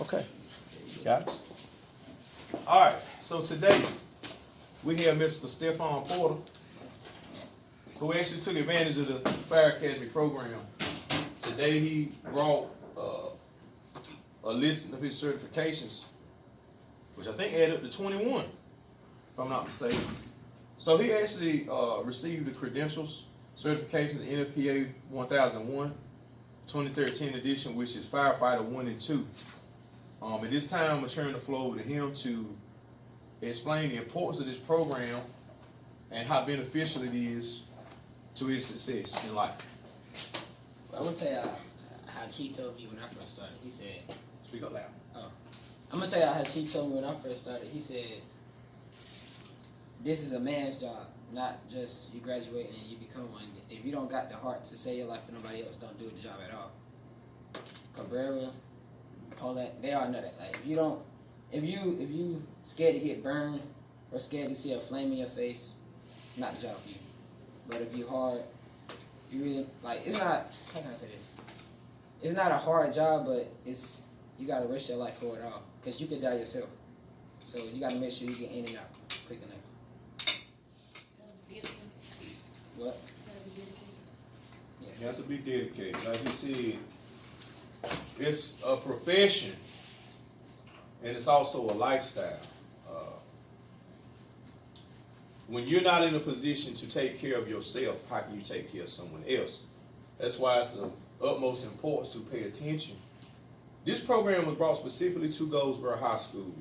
Okay. Got it. All right. So today we have Mr. Stephon Porter, who actually took advantage of the Fire Academy program. Today he brought a list of his certifications, which I think added up to 21, if I'm not mistaken. So he actually received the credentials, certification, NFPA 1001, 2013 edition, which is Firefighter 1 and 2. At this time, I'm going to turn the floor over to him to explain the importance of this program and how beneficial it is to his success in life. I'm going to tell you how Chief told me when I first started. He said... Speak up loud. Oh. I'm going to tell you how Chief told me when I first started. He said, this is a man's job, not just you graduate and you become one. If you don't got the heart to save your life for nobody else, don't do the job at all. Cabrera, Paulette, they all know that. Like, if you scared to get burned or scared to see a flame in your face, not the job for you. But if you hard, you really, like, it's not, how can I say this? It's not a hard job, but you got to risk your life for it all. Because you could die yourself. So you got to make sure you get in and out quick enough. What? You have to be dedicated. Like you said, it's a profession and it's also a lifestyle. When you're not in a position to take care of yourself, how can you take care of someone else? That's why it's of utmost importance to pay attention. This program was brought specifically to Goldsboro High School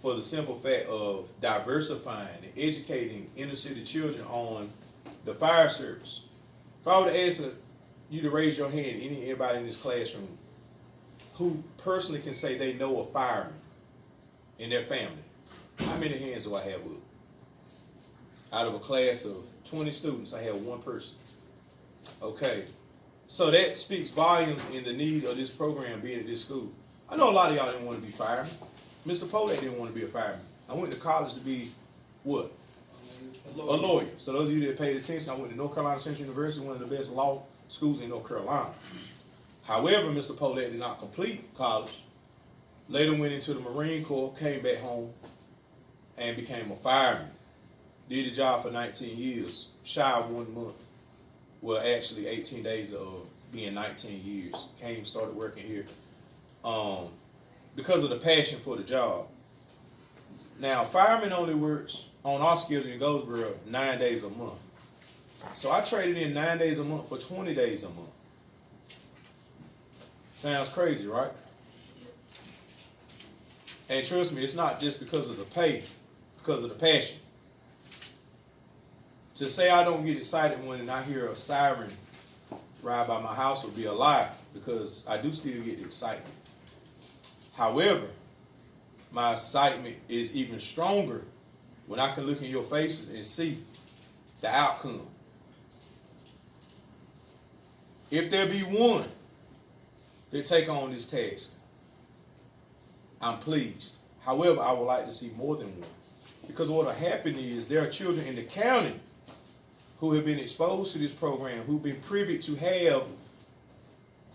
for the simple fact of diversifying and educating inner city children on the fire service. If I were to ask you to raise your hand, anybody in this classroom who personally can say they know a fireman in their family, how many hands do I have up? Out of a class of 20 students, I have one person. Okay. So that speaks volumes in the need of this program being at this school. I know a lot of y'all didn't want to be firemen. Mr. Polak didn't want to be a fireman. I went to college to be what? A lawyer. So those of you that paid attention, I went to North Carolina Central University, one of the best law schools in North Carolina. However, Mr. Polak did not complete college. Later went into the Marine Corps, came back home, and became a fireman. Did the job for 19 years, shy of 1 month. Well, actually 18 days of being 19 years. Came, started working here because of the passion for the job. Now, fireman only works on our schedule in Goldsboro 9 days a month. So I traded in 9 days a month for 20 days a month. Sounds crazy, right? And trust me, it's not just because of the pay, because of the passion. To say I don't get excited when I hear a siren ride by my house would be a lie, because I do still get excitement. However, my excitement is even stronger when I can look in your faces and see the outcome. If there be one that take on this task, I'm pleased. However, I would like to see more than one. Because what will happen is there are children in the county who have been exposed to this program, who've been privy to have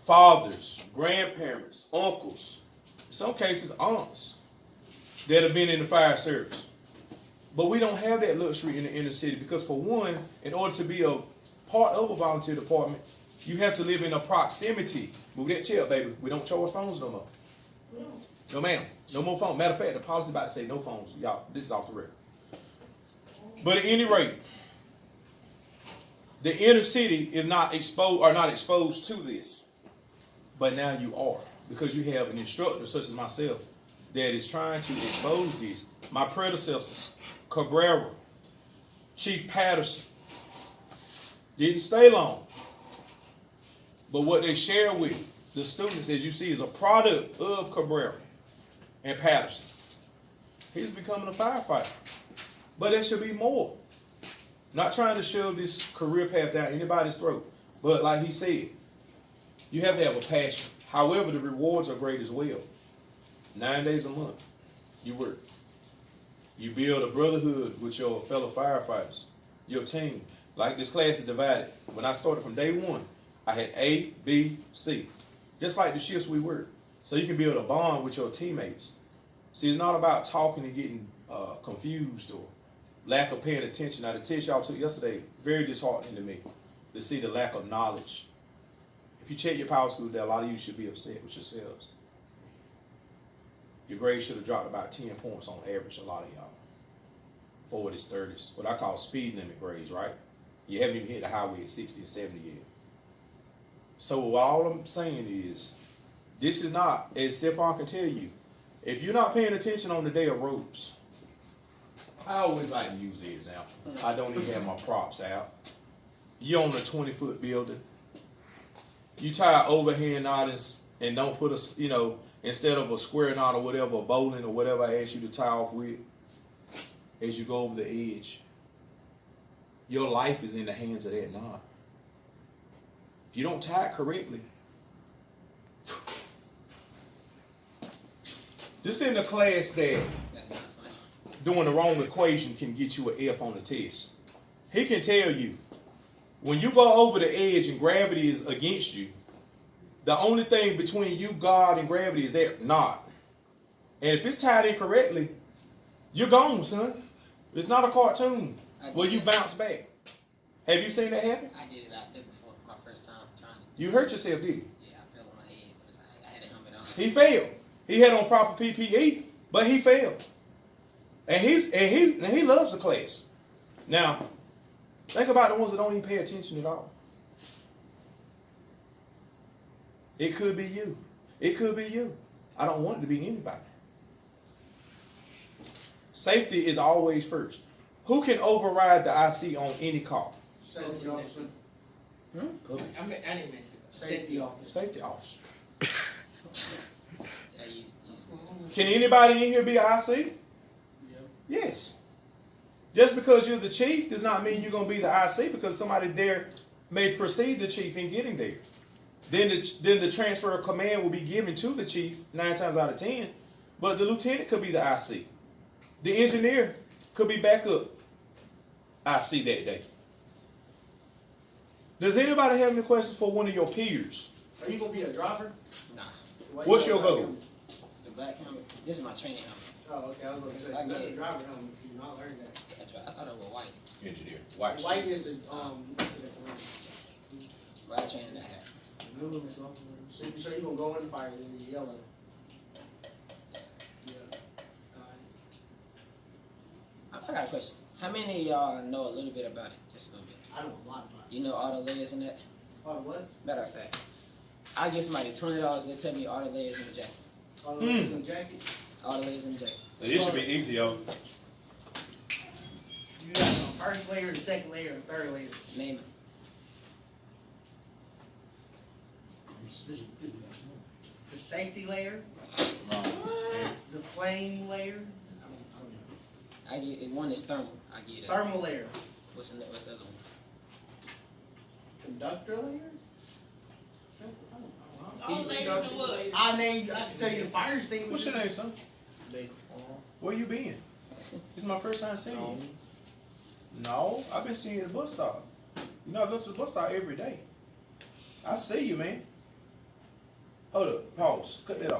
fathers, grandparents, uncles, in some cases aunts, that have been in the fire service. But we don't have that luxury in the inner city because, for one, in order to be a part of a volunteer department, you have to live in a proximity. Move that chair, baby. We don't charge phones no more. No, ma'am. No more phones. Matter of fact, the policy about to say no phones. Y'all, this is off the record. But at any rate, the inner city is not exposed to this. But now you are, because you have an instructor such as myself that is trying to expose this. My predecessors, Cabrera, Chief Patterson, didn't stay long. But what they share with the students, as you see, is a product of Cabrera and Patterson. He's becoming a firefighter. But there should be more. Not trying to shove this career path down anybody's throat. But like he said, you have to have a passion. However, the rewards are great as well. 9 days a month, you work. You build a brotherhood with your fellow firefighters, your team. Like this class is divided. When I started from day one, I had A, B, C. Just like the shifts we work. so you can build a bond with your teammates. See, it's not about talking and getting confused or lack of paying attention. Now, the test y'all took yesterday, very disheartening to me to see the lack of knowledge. If you check your power school there, a lot of you should be upset with yourselves. Your grades should have dropped about 10 points on average, a lot of y'all. 40s, 30s, what I call speed limit grades, right? You haven't even hit the highway at 60 or 70 yet. So all I'm saying is, this is not, as Stephon can tell you, if you're not paying attention on the day of ropes, I always like to use the example. I don't even have my props out. You're on a 20-foot building. You tie an overhand knot and don't put a, instead of a square knot or whatever, a bowline or whatever I ask you to tie off with, as you go over the edge, your life is in the hands of that knot. If you don't tie it correctly, this in the class that doing the wrong equation can get you an F on the test. He can tell you, when you go over the edge and gravity is against you, the only thing between you, God, and gravity is that knot. And if it's tied in correctly, you're gone, son. It's not a cartoon where you bounce back. Have you seen that happen? I did it out there before, my first time trying to. You hurt yourself, did you? Yeah, I fell on my head, but I had a helmet on. He failed. He had on proper PPE, but he failed. And he loves the class. Now, think about the ones that don't even pay attention at all. It could be you. It could be you. I don't want it to be anybody. Safety is always first. Who can override the IC on any car? Safety officer. Hmm? I didn't miss it. Safety officer. Safety officer. Yeah, you Can anybody in here be an IC? Yeah. Yes. Just because you're the chief does not mean you're going to be the IC, because somebody there may precede the chief in getting there. Then the transfer of command will be given to the chief 9 times out of 10. But the lieutenant could be the IC. The engineer could be backup IC that day. Does anybody have any questions for one of your peers? Are you gonna be a driver? Nah. Why What's you your got a goal? helmet? The black helmet. This is my training helmet. Oh, okay. I was gonna say I that's get a it. driver helmet. You know, I learned that. That's right. I thought it was white. Engineer. White. White is the what's it? But I trained that hat. Blue or something. So you gonna go in the fire and you yellow. Yeah. I got a question. How many of y'all know a little bit about it? Just a little bit. I know a lot about it. You know all the layers in that? Oh, what? Matter of fact, I give somebody $20, they tell me all the layers in the jacket. Oh, in the jacket. All the layers in the jacket. This should be easy, yo. You got the first layer, the second layer, and third layer. Name it. The safety layer, the flame layer. I don't know. I get one is thermal. I get it. Thermal layer, What's the other ones? conductor layer. All layers in wood. I can tell you the fire extinguisher. What's your name, son? Where you been? This is my first time seeing you. No, I've been seeing you at the bus stop. You know, I go to the bus stop every day. I see you, man. Hold up, pause, cut that off.